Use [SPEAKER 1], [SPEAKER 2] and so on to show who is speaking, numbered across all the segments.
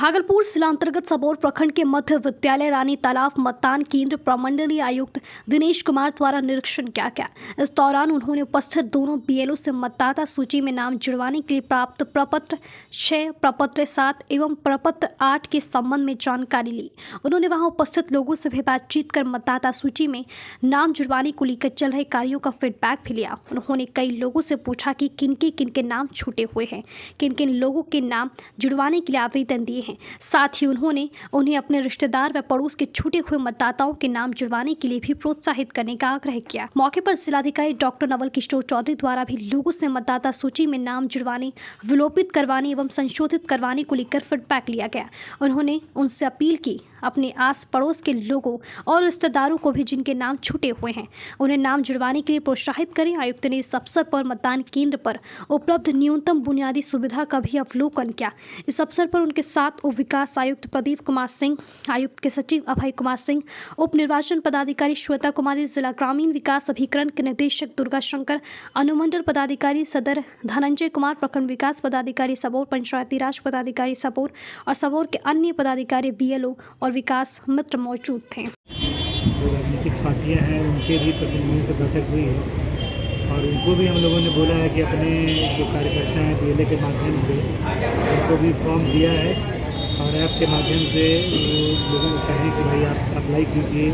[SPEAKER 1] भागलपुर जिला अंतर्गत सबौर प्रखंड के मध्य विद्यालय रानी तालाब मतदान केंद्र प्रमंडलीय आयुक्त दिनेश कुमार द्वारा निरीक्षण किया गया। इस दौरान उन्होंने उपस्थित दोनों बीएलओ से मतदाता सूची में नाम जुड़वाने के लिए प्राप्त प्रपत्र 6, प्रपत्र 7 एवं प्रपत्र 8 के संबंध में जानकारी ली। उन्होंने वहां उपस्थित लोगों से भी बातचीत कर मतदाता सूची में नाम जुड़वाने को लेकर चल रहे कार्यों का फीडबैक भी लिया। उन्होंने कई लोगों से पूछा कि किनके नाम छूटे हुए हैं, किन लोगों के नाम जुड़वाने के लिए आवेदन दिए हैं। साथ ही उन्होंने उन्हें अपने रिश्तेदार व पड़ोस के छूटे हुए मतदाताओं के नाम जुड़वाने के लिए भी प्रोत्साहित करने का आग्रह किया। मौके पर जिलाधिकारी डॉक्टर नवल किशोर चौधरी द्वारा भी लोगों से मतदाता सूची में नाम जुड़वाने, विलोपित करवाने एवं संशोधित करवाने को लेकर फीडबैक लिया गया। उन्होंने उनसे अपील की अपने आस पड़ोस के लोगों और रिश्तेदारों को भी जिनके नाम छूटे हुए हैं उन्हें नाम जुड़वाने के लिए प्रोत्साहित करें। आयुक्त ने इस अवसर पर मतदान केंद्र पर उपलब्ध न्यूनतम बुनियादी सुविधा का भी अवलोकन किया। इस अवसर पर उनके साथ उप विकास आयुक्त प्रदीप कुमार सिंह, आयुक्त के सचिव अभय कुमार सिंह, उप निर्वाचन पदाधिकारी श्वेता कुमारी, जिला ग्रामीण विकास अभिकरण के निदेशक दुर्गा शंकर, अनुमंडल पदाधिकारी सदर धनंजय कुमार, प्रखंड विकास पदाधिकारी सबौर, पंचायती राज पदाधिकारी सबौर और सबौर के अन्य पदाधिकारी बीएलओ और विकास मित्र मौजूद थे।
[SPEAKER 2] जो राजनीतिक पार्टियां हैं उनके भी प्रतिनिधियों से बैठक हुई है और उनको भी हम लोगों ने बोला है कि अपने जो कार्यकर्ता हैं बीएलए के माध्यम से उनको भी फॉर्म दिया है और ऐप के माध्यम से लोगों को कहें कि भाई आप अप्लाई कीजिए,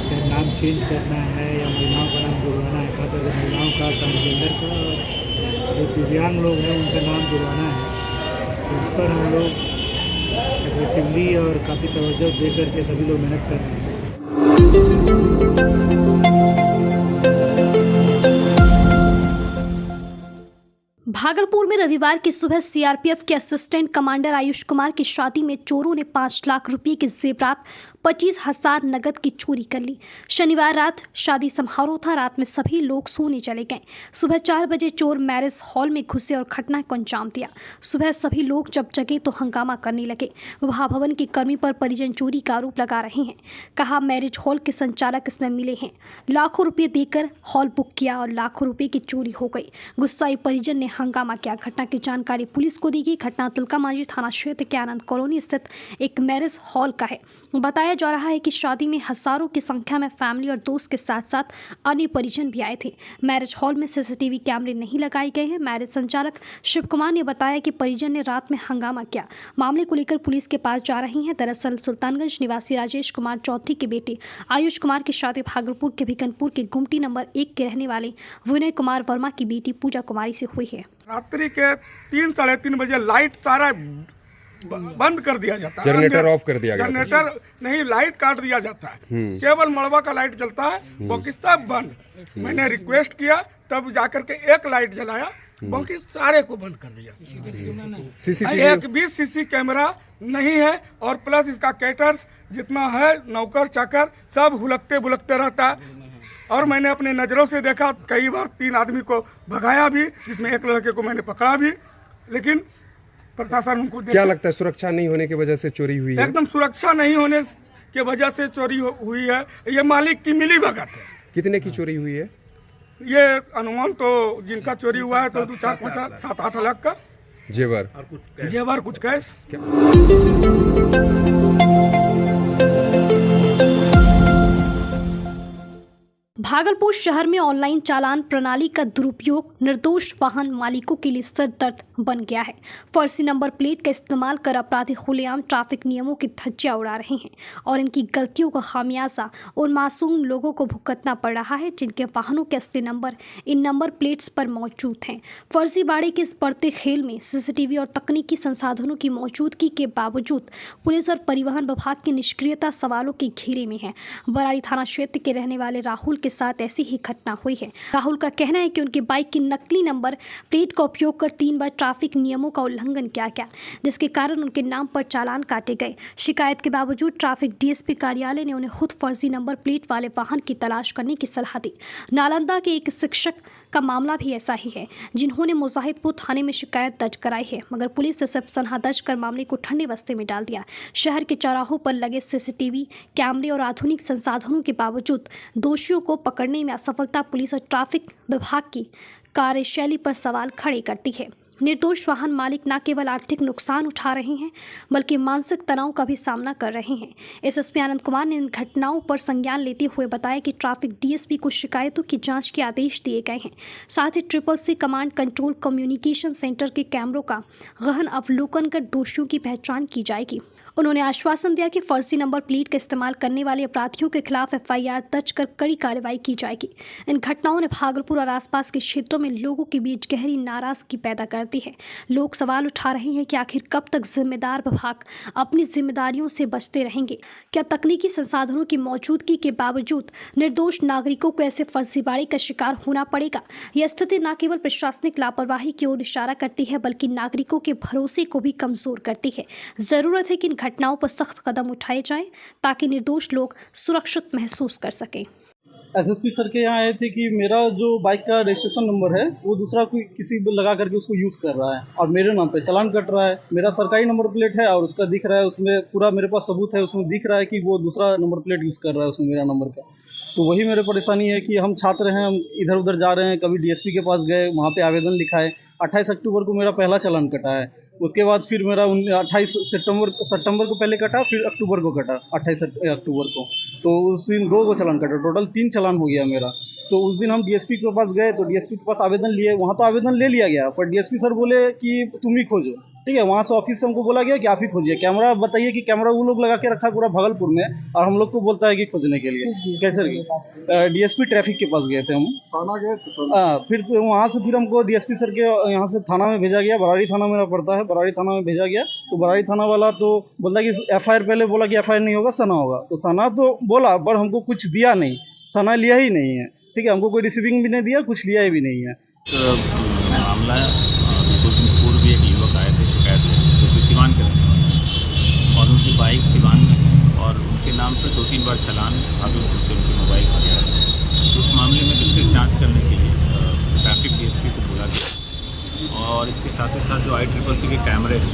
[SPEAKER 2] या नाम चेंज करना है या महिलाओं का नाम जुड़वाना है, खासकर महिलाओं का, ट्रांसजेंडर का और जो दिव्यांग लोग हैं उनका नाम जुड़वाना है। तो इस पर हम लोग एग्रेसिवली और काफ़ी तवज्जो दे करके सभी लोग मेहनत कर रहे हैं।
[SPEAKER 1] भागलपुर में रविवार की सुबह सीआरपीएफ के असिस्टेंट कमांडर आयुष कुमार की शादी में चोरों ने 5 लाख रुपए के जेवरात, 25,000 नगद की चोरी कर ली। शनिवार रात शादी समारोह था। रात में सभी लोग सोने चले गए। सुबह 4 बजे चोर मैरिज हॉल में घुसे और घटना को अंजाम दिया। सुबह सभी लोग जब जगे तो हंगामा करने लगे। विवाह भवन के कर्मी पर परिजन चोरी का आरोप लगा रहे हैं। कहा मैरिज हॉल के संचालक इसमें मिले हैं। लाखों रुपये देकर हॉल बुक किया और लाखों रुपये की चोरी हो गई। गुस्साई परिजन ने हंगामा किया। घटना की जानकारी पुलिस को दी गई। घटना तिलकामांझी थाना क्षेत्र के आनंद कॉलोनी स्थित एक मैरिज हॉल का है। बताया जा रहा है कि शादी में हजारों की संख्या में फैमिली और दोस्त के साथ साथ अन्य परिजन भी आए थे। मैरिज हॉल में सीसीटीवी कैमरे नहीं लगाए गए हैं। मैरिज संचालक शिव कुमार ने बताया कि परिजन ने रात में हंगामा किया। मामले को लेकर पुलिस के पास जा रही हैं। दरअसल सुल्तानगंज निवासी राजेश कुमार चौधरी के बेटे आयुष कुमार की शादी भागलपुर के भिकनपुर के गुमटी नंबर 1 के रहने वाले विनय कुमार वर्मा की बेटी पूजा कुमारी से हुई है।
[SPEAKER 3] रात्रि के 3 साढ़े 3 बजे लाइट सारा बंद कर दिया जाता है,
[SPEAKER 4] जनरेटर ऑफ कर दिया गया,
[SPEAKER 3] जनरेटर नहीं, लाइट काट दिया जाता है, केवल मड़वा का लाइट जलता है, बाकी सब बंद। मैंने रिक्वेस्ट किया तब जाकर के एक लाइट जलाया, बाकी सारे को बंद कर दिया। एक भी सीसी कैमरा नहीं है और प्लस इसका कैटर्स जितना है नौकर चाकर सब हुलकते बुलकते रहता है। और मैंने अपने नज़रों से देखा, कई बार 3 आदमी को भगाया भी, जिसमें एक लड़के को मैंने पकड़ा भी, लेकिन प्रशासन उनको
[SPEAKER 4] क्या लगता है सुरक्षा नहीं होने की वजह से चोरी हुई है?
[SPEAKER 3] एकदम सुरक्षा नहीं होने की वजह से चोरी हुई है। ये मालिक की मिली भगत है।
[SPEAKER 4] कितने की चोरी हुई है?
[SPEAKER 3] ये अनुमान तो जिनका चोरी हुआ है तो 7-8 लाख का जेवर कुछ कैश।
[SPEAKER 1] भागलपुर शहर में ऑनलाइन चालान प्रणाली का दुरुपयोग निर्दोष वाहन मालिकों के लिए सिरदर्द बन गया है। फर्जी नंबर प्लेट का इस्तेमाल कर अपराधी खुलेआम ट्रैफिक नियमों की धज्जियां उड़ा रहे हैं और इनकी गलतियों का खामियाजा उन मासूम लोगों को भुगतना पड़ रहा है जिनके वाहनों के असली नंबर इन नंबर प्लेट्स पर मौजूद हैं। फर्जीवाड़े के इस बढ़ते खेल में सीसीटीवी और तकनीकी संसाधनों की मौजूदगी के बावजूद पुलिस और परिवहन विभाग की निष्क्रियता सवालों के घेरे में है। बरारी थाना क्षेत्र के रहने वाले राहुल के साथ ऐसी ही घटना हुई है। राहुल का कहना है कि उनकी बाइक की नकली नंबर प्लेट का उपयोग कर 3 बार ट्रैफिक नियमों का उल्लंघन किया गया, जिसके कारण उनके नाम पर चालान काटे गए। शिकायत के बावजूद ट्रैफिक डीएसपी कार्यालय ने उन्हें खुद फर्जी नंबर प्लेट वाले वाहन की तलाश करने की सलाह दी। नालंदा के एक शिक्षक का मामला भी ऐसा ही है, जिन्होंने मुजाहिदपुर थाने में शिकायत दर्ज कराई है, मगर पुलिस ने सिर्फ सनहा दर्ज कर मामले को ठंडे बस्ते में डाल दिया। शहर के चौराहों पर लगे सीसीटीवी कैमरे और आधुनिक संसाधनों के बावजूद दोषियों को पकड़ने में असफलता पुलिस और ट्रैफिक विभाग की कार्यशैली पर सवाल खड़े करती है। निर्दोष वाहन मालिक न केवल आर्थिक नुकसान उठा रहे हैं बल्कि मानसिक तनाव का भी सामना कर रहे हैं। एसएसपी आनंद कुमार ने इन घटनाओं पर संज्ञान लेते हुए बताया कि ट्रैफिक डीएसपी को शिकायतों की जांच के आदेश दिए गए हैं। साथ ही CCC command control communication centre के कैमरों का गहन अवलोकन कर दोषियों की पहचान की जाएगी। उन्होंने आश्वासन दिया कि फर्जी नंबर प्लेट का इस्तेमाल करने वाले अपराधियों के खिलाफ FIR दर्ज कर कड़ी कार्रवाई की जाएगी। इन घटनाओं ने भागलपुर और आसपास के क्षेत्रों में लोगों के बीच गहरी नाराजगी पैदा कर दी है। लोग सवाल उठा रहे हैं कि आखिर कब तक जिम्मेदार विभाग अपनी जिम्मेदारियों से बचते रहेंगे। क्या तकनीकी संसाधनों की मौजूदगी के बावजूद निर्दोष नागरिकों को ऐसे फर्जीवाड़े का शिकार होना पड़ेगा? यह स्थिति न केवल प्रशासनिक लापरवाही की ओर इशारा करती है बल्कि नागरिकों के भरोसे को भी कमजोर करती है। जरूरत है कि इन घटनाओं पर सख्त कदम उठाए जाएं ताकि निर्दोष लोग सुरक्षित महसूस कर सकें।
[SPEAKER 5] एसएसपी सर के यहाँ आए थे कि मेरा जो बाइक का रजिस्ट्रेशन नंबर है वो दूसरा कोई किसी लगा करके उसको यूज़ कर रहा है और मेरे नाम पे चालान कट रहा है। मेरा सरकारी नंबर प्लेट है और उसका दिख रहा है, उसमें पूरा मेरे पास सबूत है, उसमें दिख रहा है कि वो दूसरा नंबर प्लेट यूज़ कर रहा है उसमें मेरा नंबर का। तो वही मेरे परेशानी है कि हम छात्र हैं, हम इधर उधर जा रहे हैं, कभी डीएसपी के पास गए, वहाँ पे आवेदन लिखा है। 28 अक्टूबर को मेरा पहला चालान कटा है, उसके बाद फिर मेरा 28 सितंबर को पहले कटा, फिर अक्टूबर को कटा 28 अक्टूबर को। तो उस दिन 2 को चालान कटा, टोटल 3 चालान हो गया मेरा। तो उस दिन हम डीएसपी के पास गए तो डीएसपी के पास आवेदन लिए, वहाँ तो आवेदन ले लिया गया पर डीएसपी सर बोले कि तुम ही खोजो। ठीक है, वहाँ से ऑफिस से हमको बोला गया कि आप ही खोजिए। कैमरा बताइए कि कैमरा वो लोग लगा के रखा पूरा भागलपुर में और हम लोग को बोलता है कि खोजने के लिए। कैसे डीएसपी ट्रैफिक के पास गए थे हम, थाना गए थे। फिर वहाँ से फिर हमको डीएसपी सर के यहाँ से थाना में भेजा गया, बराड़ी थाना मेरा पड़ता है, बराड़ी थाना में भेजा गया। तो बराड़ी थाना वाला तो बोलता कि FIR पहले बोला कि FIR नहीं होगा, सना होगा। तो सना तो बोला पर हमको कुछ दिया नहीं, सना लिया ही नहीं है। ठीक है, हमको कोई रिसीविंग भी नहीं दिया, कुछ लिया भी नहीं है।
[SPEAKER 6] मामला कुछ दिन पूर्व भी एक युवक आए थे शिकायत लेकर, जो कि सिवान के रहने वाले हैं और उनकी बाइक सिवान में है और उनके नाम पर 2-3 बार चालान भागलपुर से उनकी मोबाइल किया है। तो उस मामले में विस्तृत जांच करने के लिए ट्रैफिक डीएसपी को बुला दिया और इसके साथ ही साथ जो ICCC के कैमरे हैं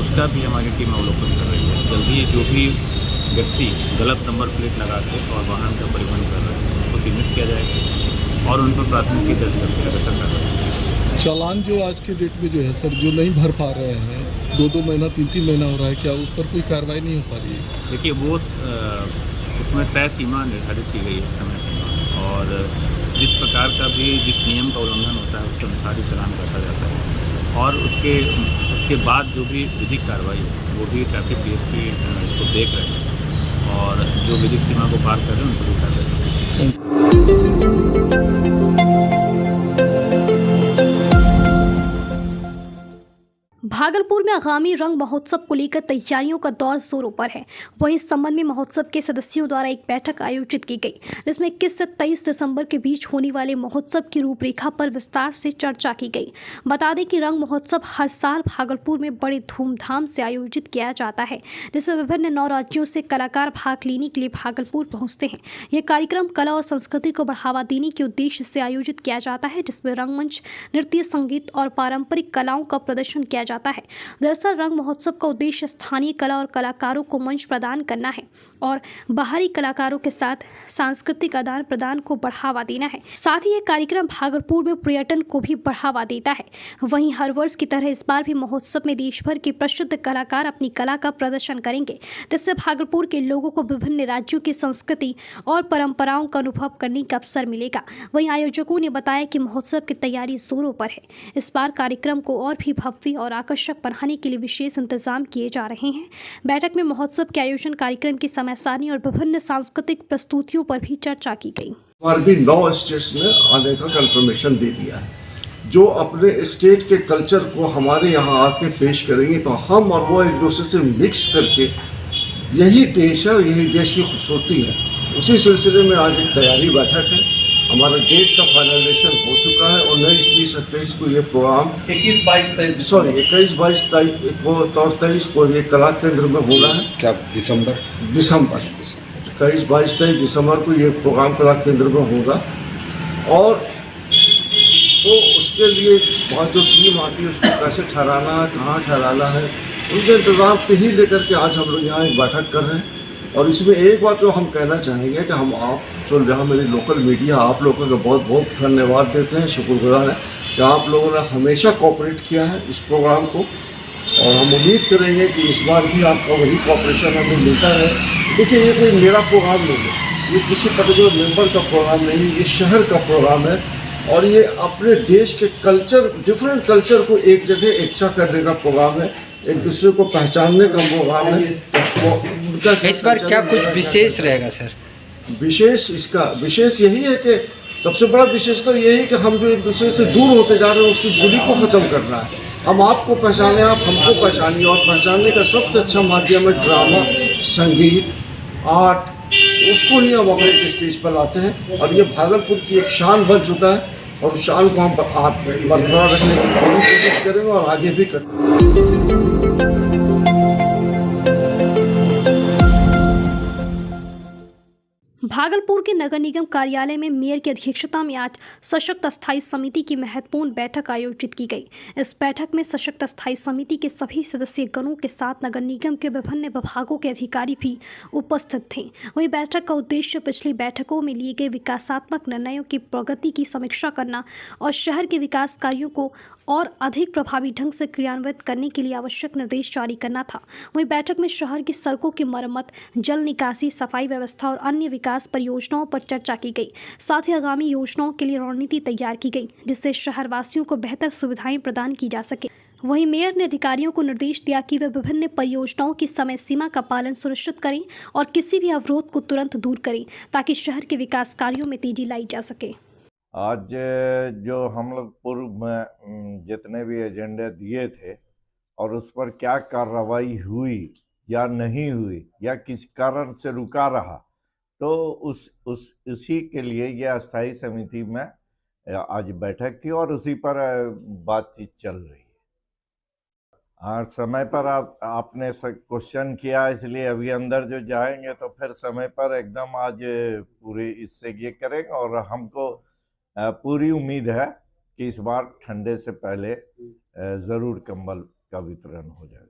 [SPEAKER 6] उसका भी हमारी टीम अवलोकन कर रही है। जल्दी जो भी व्यक्ति गलत नंबर प्लेट लगा के और वाहन का परिवहन कर रहे हैं उसको चिन्हित किया जाएगा और उन पर प्राथमिकी दर्ज करके लगातार कार्रवाई।
[SPEAKER 7] चालान जो आज के डेट में जो है सर, जो नहीं भर पा रहे हैं, 2-2 महीना 3-3 महीना हो रहा है, क्या उस पर कोई कार्रवाई नहीं हो पा रही है?
[SPEAKER 6] देखिए वो उसमें तय सीमा निर्धारित की गई है, समय सीमा, और जिस प्रकार का भी जिस नियम का उल्लंघन होता है उसके अनुसार ही चालान काटा जाता है और उसके बाद जो भी विधिक कार्रवाई है वो भी ट्रैफिक डीएसपी इसको देख रहे हैं और जो विधिक सीमा को पार कर रहे हैं उनको भी कार्रवाई
[SPEAKER 1] भागलपुर में आगामी रंग महोत्सव को लेकर तैयारियों का दौर जोरों पर है। वहीं इस संबंध में महोत्सव के सदस्यों द्वारा एक बैठक आयोजित की गई, जिसमें 21 से 23 दिसंबर के बीच होने वाले महोत्सव की रूपरेखा पर विस्तार से चर्चा की गई। बता दें कि रंग महोत्सव हर साल भागलपुर में बड़े धूमधाम से आयोजित किया जाता है, जिसमें विभिन्न 9 राज्यों से कलाकार भाग लेने के लिए भागलपुर पहुँचते हैं। यह कार्यक्रम कला और संस्कृति को बढ़ावा देने के उद्देश्य से आयोजित किया जाता है, जिसमें रंगमंच, नृत्य, संगीत और पारंपरिक कलाओं का प्रदर्शन किया जाता है। दरअसल रंग महोत्सव का उद्देश्य स्थानीय कला और कलाकारों को मंच प्रदान करना है और बाहरी कलाकारों के साथ सांस्कृतिक आदान प्रदान को बढ़ावा देना है। साथ ही यह कार्यक्रम भागलपुर में पर्यटन को भी बढ़ावा देता है। वहीं हर वर्ष की तरह इस बार भी महोत्सव में देश भर के प्रसिद्ध कलाकार अपनी कला का प्रदर्शन करेंगे, जिससे भागलपुर के लोगों को विभिन्न राज्यों की संस्कृति और परंपराओं का अनुभव करने का अवसर मिलेगा। वहीं आयोजकों ने बताया कि महोत्सव की तैयारी जोरों पर है। इस बार कार्यक्रम को और भी भव्य और आकर्षक बनाने के लिए विशेष इंतजाम किए जा रहे हैं। बैठक में महोत्सव के आयोजन, कार्यक्रम की समय सारणी और विभिन्न सांस्कृतिक प्रस्तुतियों पर भी चर्चा की गई।
[SPEAKER 8] और भी 9 स्टेट्स ने आने का कंफर्मेशन दे दिया है, जो अपने स्टेट के कल्चर को हमारे यहाँ आके पेश करेंगे, तो हम और वो एक दूसरे से मिक्स करके, यही देश है और यही देश की खूबसूरती है। उसी सिलसिले में आज एक तैयारी बैठक है। हमारा डेट का फाइनलाइजेशन हो चुका है। 19, 20, 21 को ये प्रोग्राम 21, 22 तारीख को और 23 को ये कला केंद्र में होना है।
[SPEAKER 4] क्या दिसंबर
[SPEAKER 8] 21, 22, 23 दिसंबर को ये प्रोग्राम कला केंद्र में होगा और तो उसके लिए बहुत जो टीम आती है उसको कैसे ठहराना है, कहाँ ठहराना है, उनके इंतज़ाम पे ही लेकर के आज हम लोग यहाँ एक बैठक कर रहे हैं। और इसमें एक बात तो हम कहना चाहेंगे कि हम आप जो यहाँ मेरी लोकल मीडिया आप लोगों का बहुत बहुत धन्यवाद देते हैं, शुक्रगुजार हैं कि आप लोगों ने हमेशा कोऑपरेट किया है इस प्रोग्राम को, और हम उम्मीद करेंगे कि इस बार भी आपका वही कोऑपरेशन हमें मिलता है। देखिए, ये कोई मेरा प्रोग्राम नहीं है, ये किसी पर्टिकुलर मेंबर का प्रोग्राम नहीं है, ये शहर का प्रोग्राम है, और ये अपने देश के कल्चर, डिफरेंट कल्चर को एक जगह एकसा करने का प्रोग्राम है, एक दूसरे को पहचानने का प्रोग्राम है। तो
[SPEAKER 9] इस बार क्या कुछ विशेष रहेगा सर?
[SPEAKER 8] विशेष यही है कि सबसे बड़ा विशेषता यही है कि हम जो एक दूसरे से दूर होते जा रहे हैं उसकी दूरी को ख़त्म करना है। हम आपको पहचाने, आप हमको पहचानिए, और पहचानने का सबसे अच्छा माध्यम है ड्रामा, संगीत, आर्ट, उसको ही हम अपने स्टेज पर लाते हैं, और ये भागलपुर की एक शान बन चुका है, और उस शान को हम बरकरार रखने की पूरी कोशिश करेंगे और आगे भी करेंगे।
[SPEAKER 1] भागलपुर के नगर निगम कार्यालय में मेयर की अध्यक्षता में आज सशक्त स्थायी समिति की महत्वपूर्ण बैठक आयोजित की गई। इस बैठक में सशक्त स्थायी समिति के सभी सदस्य गणों के साथ नगर निगम के विभिन्न विभागों के अधिकारी भी उपस्थित थे। वहीं बैठक का उद्देश्य पिछली बैठकों में लिए गए विकासात्मक निर्णयों की प्रगति की समीक्षा करना और शहर के विकास कार्यों को और अधिक प्रभावी ढंग से क्रियान्वित करने के लिए आवश्यक निर्देश जारी करना था। वहीं बैठक में शहर की सड़कों की मरम्मत, जल निकासी, सफाई व्यवस्था और अन्य विकास परियोजनाओं पर चर्चा की गई। साथ ही आगामी योजनाओं के लिए रणनीति तैयार की गई, जिससे शहरवासियों को बेहतर सुविधाएं प्रदान की जा सके। वहीं मेयर ने अधिकारियों को निर्देश दिया कि वे विभिन्न परियोजनाओं की समय सीमा का पालन सुनिश्चित करें और किसी भी अवरोध को तुरंत दूर करें, ताकि शहर के विकास कार्यों में तेजी लाई जा सके।
[SPEAKER 10] आज जो हम लोग पूर्व में जितने भी एजेंडे दिए थे और उस पर क्या कार्रवाई हुई या नहीं हुई या किस कारण से रुका रहा, तो उसी के लिए ये अस्थाई समिति में आज बैठक थी और उसी पर बातचीत चल रही है। आज समय पर आपने क्वेश्चन किया, इसलिए अभी अंदर जो जाएंगे तो फिर समय पर एकदम आज पूरी इससे ये करेंगे, और हमको पूरी उम्मीद है कि इस बार ठंडे से पहले ज़रूर कंबल का वितरण हो जाएगा।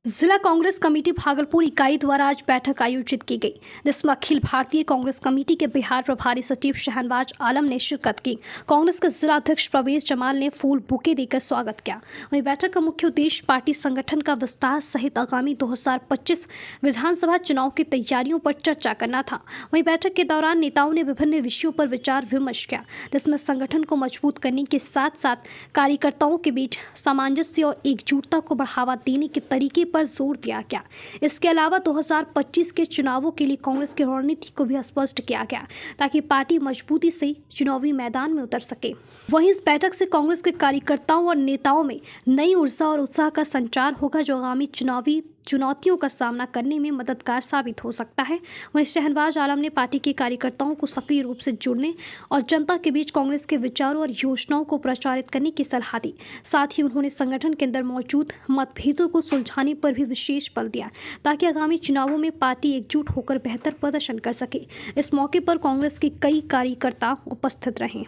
[SPEAKER 1] जिला कांग्रेस कमेटी भागलपुर इकाई द्वारा आज बैठक आयोजित की गई, जिसमें अखिल भारतीय कांग्रेस कमेटी के बिहार प्रभारी सचिव शहनवाज आलम ने शिरकत की। कांग्रेस के जिला अध्यक्ष प्रवेश जमाल ने फूल बुके देकर स्वागत किया। वहीं बैठक का मुख्य उद्देश्य पार्टी संगठन का विस्तार सहित आगामी 2025 विधानसभा चुनाव की तैयारियों पर चर्चा करना था। वहीं बैठक के दौरान नेताओं ने विभिन्न विषयों पर विचार विमर्श किया, जिसमें संगठन को मजबूत करने के साथ साथ कार्यकर्ताओं के बीच सामंजस्य और एकजुटता को बढ़ावा देने के तरीके पर जोर दिया गया। इसके अलावा 2025 के चुनावों के लिए कांग्रेस की रणनीति को भी स्पष्ट किया गया, ताकि पार्टी मजबूती से चुनावी मैदान में उतर सके। वहीं इस बैठक से कांग्रेस के कार्यकर्ताओं और नेताओं में नई ऊर्जा और उत्साह का संचार होगा, जो आगामी चुनावी चुनौतियों का सामना करने में मददगार साबित हो सकता है। वहीं शहनवाज आलम ने पार्टी के कार्यकर्ताओं को सक्रिय रूप से जुड़ने और जनता के बीच कांग्रेस के विचारों और योजनाओं को प्रचारित करने की सलाह दी। साथ ही उन्होंने संगठन के अंदर मौजूद मतभेदों को सुलझाने पर भी विशेष बल दिया, ताकि आगामी चुनावों में पार्टी एकजुट होकर बेहतर प्रदर्शन कर सके। इस मौके पर कांग्रेस के कई कार्यकर्ता उपस्थित रहे।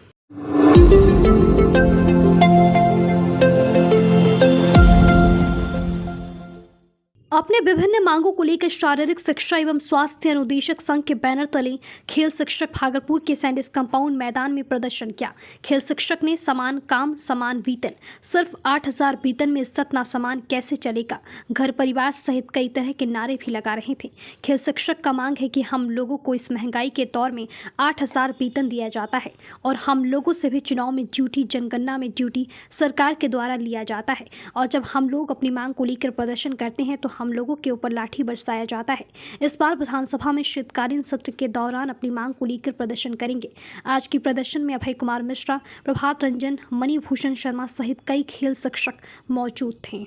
[SPEAKER 1] अपने विभिन्न मांगों को लेकर शारीरिक शिक्षा एवं स्वास्थ्य अनुदेशक संघ के बैनर तले खेल शिक्षक भागलपुर के सैंडिस कंपाउंड मैदान में प्रदर्शन किया। खेल शिक्षक ने समान काम समान वेतन, सिर्फ 8,000 वेतन में इज्जत ना समान कैसे चलेगा, घर परिवार सहित कई तरह के नारे भी लगा रहे थे। खेल शिक्षक का मांग है कि हम लोगों को इस महंगाई के दौर में 8,000 वेतन दिया जाता है और हम लोगों से भी चुनाव में ड्यूटी, जनगणना में ड्यूटी सरकार के द्वारा लिया जाता है, और जब हम लोग अपनी मांग को लेकर प्रदर्शन करते हैं तो हम लोगों के ऊपर लाठी बरसाया जाता है। इस बार विधानसभा में शीतकालीन सत्र के दौरान अपनी मांग को लेकर प्रदर्शन करेंगे। आज की प्रदर्शन में अभय कुमार मिश्रा, प्रभात रंजन, मणिभूषण शर्मा सहित कई खेल शिक्षक मौजूद थे।